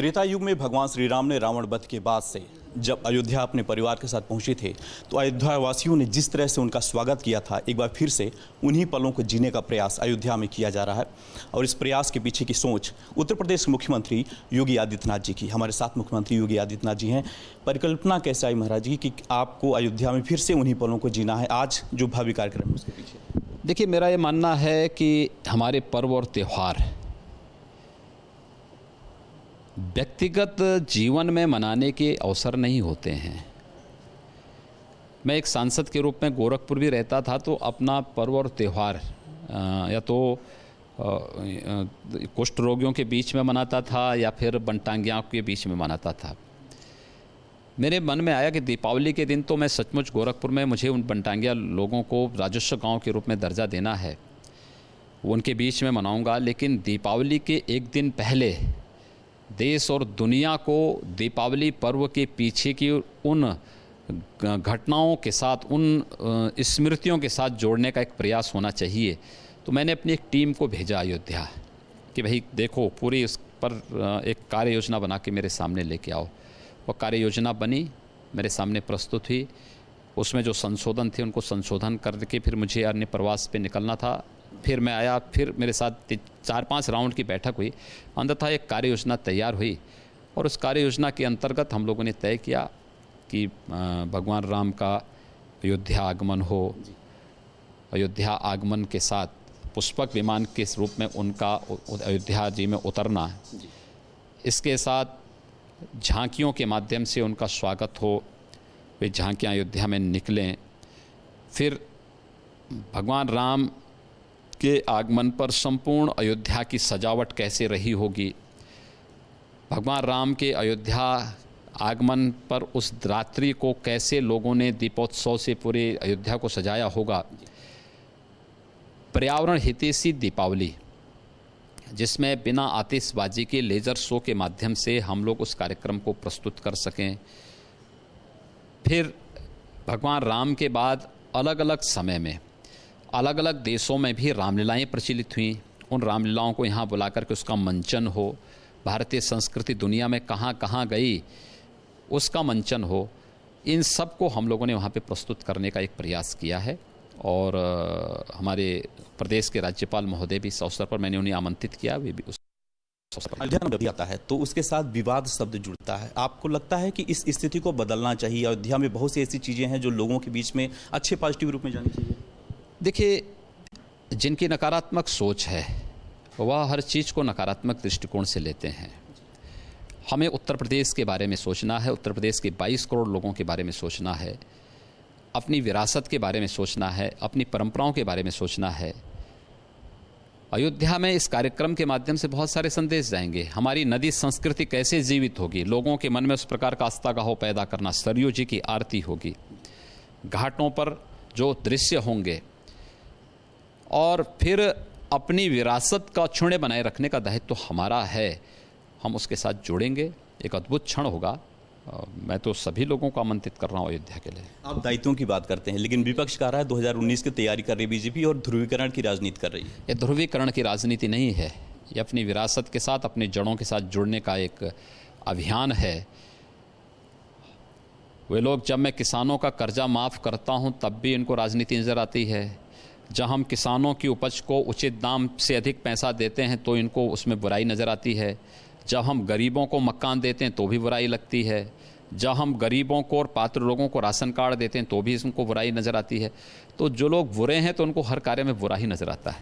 त्रेता युग में भगवान श्री राम ने रावण वध के बाद से जब अयोध्या अपने परिवार के साथ पहुंचे थे तो अयोध्या वासियों ने जिस तरह से उनका स्वागत किया था, एक बार फिर से उन्हीं पलों को जीने का प्रयास अयोध्या में किया जा रहा है। और इस प्रयास के पीछे की सोच उत्तर प्रदेश के मुख्यमंत्री योगी आदित्यनाथ जी की। हमारे साथ मुख्यमंत्री योगी आदित्यनाथ जी हैं। परिकल्पना कैसे आई महाराज जी कि आपको अयोध्या में फिर से उन्हीं पलों को जीना है, आज जो भव्य कार्यक्रम है उसके पीछे? देखिए, मेरा ये मानना है कि हमारे पर्व और त्यौहार व्यक्तिगत जीवन में मनाने के अवसर नहीं होते हैं। मैं एक सांसद के रूप में गोरखपुर भी रहता था तो अपना पर्व और त्यौहार या तो कुष्ठ रोगियों के बीच में मनाता था या फिर बनटांगियों के बीच में मनाता था। मेरे मन में आया कि दीपावली के दिन तो मैं सचमुच गोरखपुर में मुझे उन बनटांगिया लोगों को राजस्व गांव के रूप में दर्जा देना है, उनके बीच में मनाऊंगा। लेकिन दीपावली के एक दिन पहले देश और दुनिया को दीपावली पर्व के पीछे की उन घटनाओं के साथ, उन स्मृतियों के साथ जोड़ने का एक प्रयास होना चाहिए। तो मैंने अपनी एक टीम को भेजा अयोध्या कि भाई देखो, पूरी उस पर एक कार्य योजना बना के मेरे सामने लेके आओ। वो कार्य योजना बनी, मेरे सामने प्रस्तुत हुई। उसमें जो संशोधन थे उनको संशोधन करके फिर मुझे अन्य प्रवास पे निकलना था। फिर मैं आया, फिर मेरे साथ 4-5 राउंड की बैठक हुई। अंततः एक कार्य योजना तैयार हुई और उस कार्य योजना के अंतर्गत हम लोगों ने तय किया कि भगवान राम का अयोध्या आगमन हो। अयोध्या आगमन के साथ पुष्पक विमान के रूप में उनका अयोध्या जी में उतरना, इसके साथ झांकियों के माध्यम से उनका स्वागत हो, वे झांकियाँ अयोध्या में निकलें। फिर भगवान राम के आगमन पर संपूर्ण अयोध्या की सजावट कैसे रही होगी, भगवान राम के अयोध्या आगमन पर उस रात्रि को कैसे लोगों ने दीपोत्सव से पूरे अयोध्या को सजाया होगा। पर्यावरण हितैषी दीपावली, जिसमें बिना आतिशबाजी के लेज़र शो के माध्यम से हम लोग उस कार्यक्रम को प्रस्तुत कर सकें। फिर भगवान राम के बाद अलग अलग समय में अलग अलग देशों में भी रामलीलाएँ प्रचलित हुई। उन रामलीलाओं को यहाँ बुला कर के उसका मंचन हो। भारतीय संस्कृति दुनिया में कहाँ कहाँ गई उसका मंचन हो। इन सब को हम लोगों ने वहाँ पे प्रस्तुत करने का एक प्रयास किया है। और हमारे प्रदेश के राज्यपाल महोदय भी इस अवसर पर, मैंने उन्हें आमंत्रित किया, वे भी उस अयोध्या आता है तो उसके साथ विवाद शब्द जुड़ता है। आपको लगता है कि इस स्थिति को बदलना चाहिए? अयोध्या में बहुत सी ऐसी चीज़ें हैं जो लोगों के बीच में अच्छे पॉजिटिव रूप में जानी चाहिए। देखिए, जिनकी नकारात्मक सोच है वह हर चीज़ को नकारात्मक दृष्टिकोण से लेते हैं। हमें उत्तर प्रदेश के बारे में सोचना है, उत्तर प्रदेश के 22 करोड़ लोगों के बारे में सोचना है, अपनी विरासत के बारे में सोचना है, अपनी परंपराओं के बारे में सोचना है। अयोध्या में इस कार्यक्रम के माध्यम से बहुत सारे संदेश जाएंगे। हमारी नदी संस्कृति कैसे जीवित होगी, लोगों के मन में उस प्रकार का आस्था का हो पैदा करना। सरयू जी की आरती होगी, घाटों पर जो दृश्य होंगे, और फिर अपनी विरासत का क्षुण्य बनाए रखने का दायित्व तो हमारा है। हम उसके साथ जुड़ेंगे, एक अद्भुत क्षण होगा। मैं तो सभी लोगों को आमंत्रित कर रहा हूँ अयोध्या के लिए। आप दायित्वों की बात करते हैं, लेकिन विपक्ष कह रहा है 2019 की तैयारी कर रही बीजेपी और ध्रुवीकरण की राजनीति कर रही है। ये ध्रुवीकरण की राजनीति नहीं है, ये अपनी विरासत के साथ, अपनी जड़ों के साथ जुड़ने का एक अभियान है। वे लोग, जब मैं किसानों का कर्जा माफ़ करता हूँ तब भी इनको राजनीति नज़र आती है। जब हम किसानों की उपज को उचित दाम से अधिक पैसा देते हैं तो इनको उसमें बुराई नज़र आती है। जब हम गरीबों को मकान देते हैं तो भी बुराई लगती है। जब हम गरीबों को और पात्र लोगों को राशन कार्ड देते हैं तो भी इसको बुराई नज़र आती है। तो जो लोग बुरे हैं तो उनको हर कार्य में बुरा ही नज़र आता है।